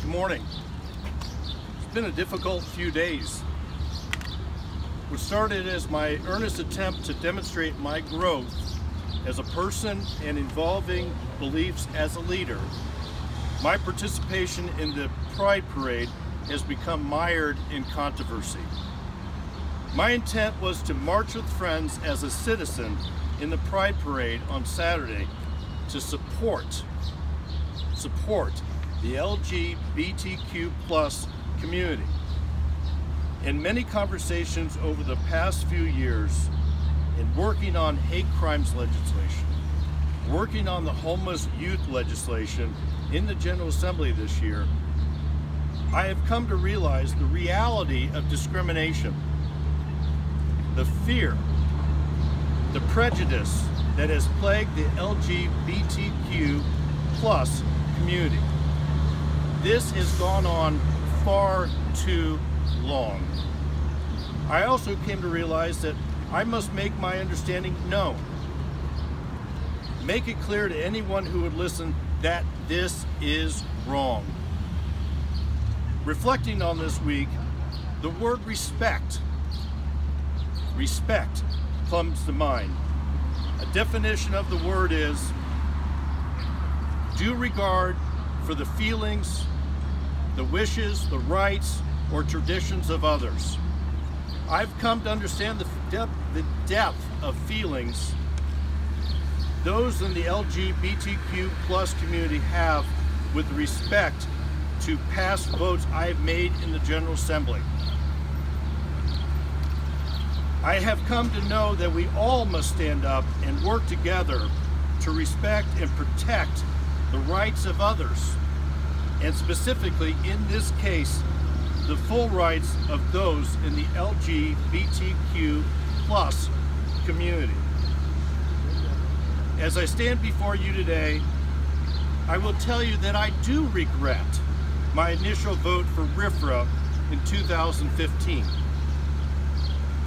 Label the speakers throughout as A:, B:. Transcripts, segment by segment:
A: Good morning. It's been a difficult few days. What started as my earnest attempt to demonstrate my growth as a person and involving beliefs as a leader, my participation in the Pride Parade has become mired in controversy. My intent was to march with friends as a citizen in the Pride Parade on Saturday to support the LGBTQ+ community. In many conversations over the past few years, in working on hate crimes legislation, working on the homeless youth legislation in the General Assembly this year, I have come to realize the reality of discrimination, the fear, the prejudice that has plagued the LGBTQ+ community. This has gone on far too long. I also came to realize that I must make my understanding known. Make it clear to anyone who would listen that this is wrong. Reflecting on this week, the word respect comes to mind. A definition of the word is due regard for the feelings, the wishes, the rights, or traditions of others. I've come to understand the depth of feelings those in the LGBTQ+ community have with respect to past votes I've made in the General Assembly. I have come to know that we all must stand up and work together to respect and protect the rights of others, and specifically in this case, the full rights of those in the LGBTQ+ community. As I stand before you today, I will tell you that I do regret my initial vote for RFRA in 2015.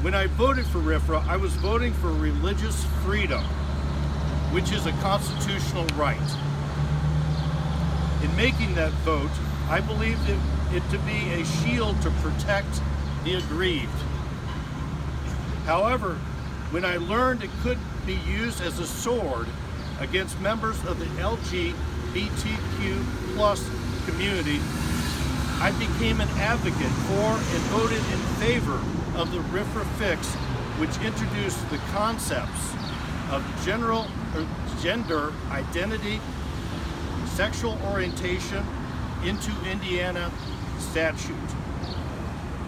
A: When I voted for RFRA, I was voting for religious freedom, which is a constitutional right. In making that vote, I believed it to be a shield to protect the aggrieved. However, when I learned it could be used as a sword against members of the LGBTQ+ community, I became an advocate for and voted in favor of the RFRA fix, which introduced the concepts of gender identity, sexual orientation into Indiana statute.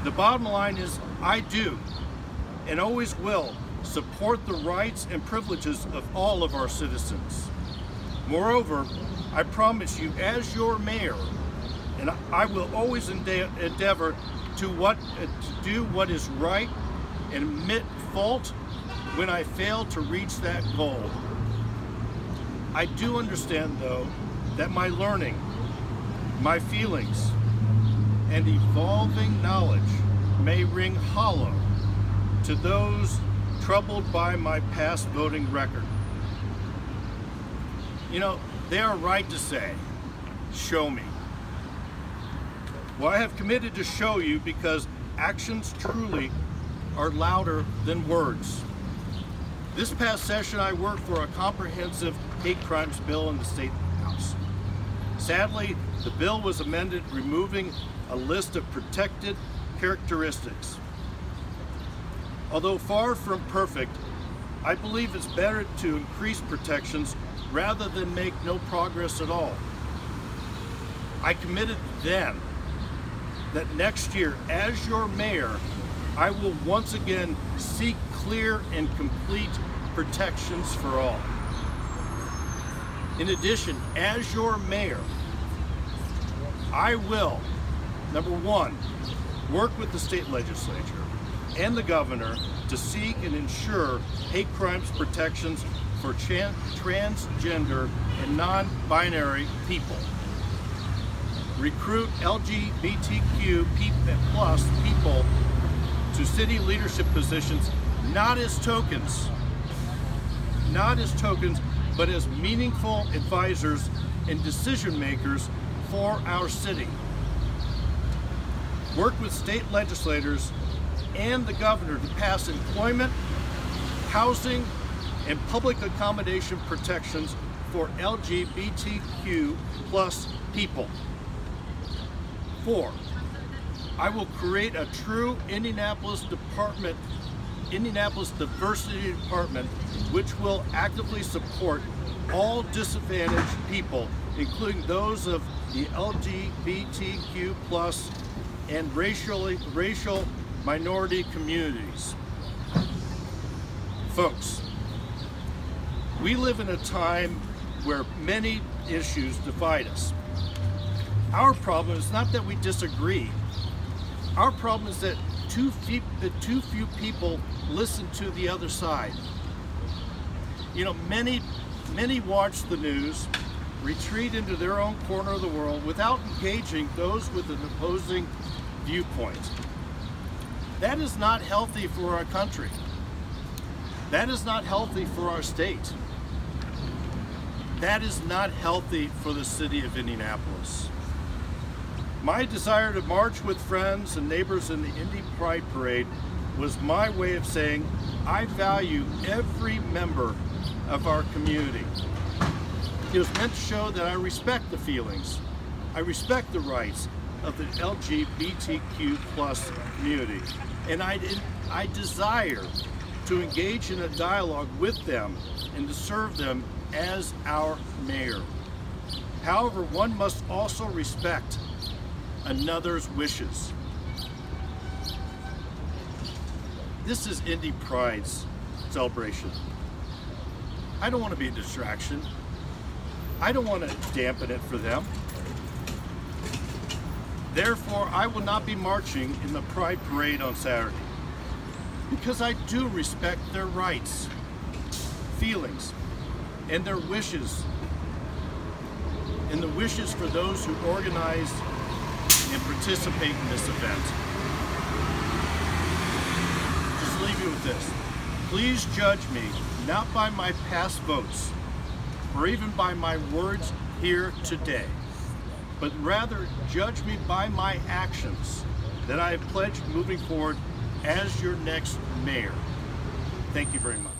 A: The bottom line is I do and always will support the rights and privileges of all of our citizens. Moreover, I promise you as your mayor, and I will always endeavor to do what is right and admit fault when I fail to reach that goal. I do understand, though, that my learning, my feelings, and evolving knowledge may ring hollow to those troubled by my past voting record. You know, they are right to say, show me. Well, I have committed to show you because actions truly are louder than words. This past session, I worked for a comprehensive hate crimes bill in the State House. Sadly, the bill was amended, removing a list of protected characteristics. Although far from perfect, I believe it's better to increase protections rather than make no progress at all. I committed then that next year, as your mayor, I will once again seek clear and complete protections for all. In addition, as your mayor, I will, number one, work with the state legislature and the governor to seek and ensure hate crimes protections for transgender and non-binary people. Recruit LGBTQ+ people to city leadership positions, not as tokens, but as meaningful advisors and decision makers for our city. work with state legislators and the governor to pass employment, housing, and public accommodation protections for LGBTQ plus people. 4, I will create a true Indianapolis diversity department, which will actively support all disadvantaged people, including those of the LGBTQ plus and racial minority communities. Folks, we live in a time where many issues divide us. Our problem is not that we disagree. Our problem is that too few people listen to the other side. You know, many watch the news, retreat into their own corner of the world without engaging those with an opposing viewpoint. That is not healthy for our country. That is not healthy for our state. That is not healthy for the city of Indianapolis. My desire to march with friends and neighbors in the Indy Pride Parade was my way of saying I value every member of our community. It was meant to show that I respect the feelings, I respect the rights of the LGBTQ plus community, and I desire to engage in a dialogue with them and to serve them as our mayor. However, one must also respect another's wishes. This is Indy Pride's celebration. I don't want to be a distraction. I don't want to dampen it for them. Therefore, I will not be marching in the Pride Parade on Saturday, because I do respect their rights, feelings, and their wishes, and the wishes for those who organized and participate in this event. Just leave you with this. Please judge me not by my past votes or even by my words here today, but rather judge me by my actions that I have pledged moving forward as your next mayor. Thank you very much.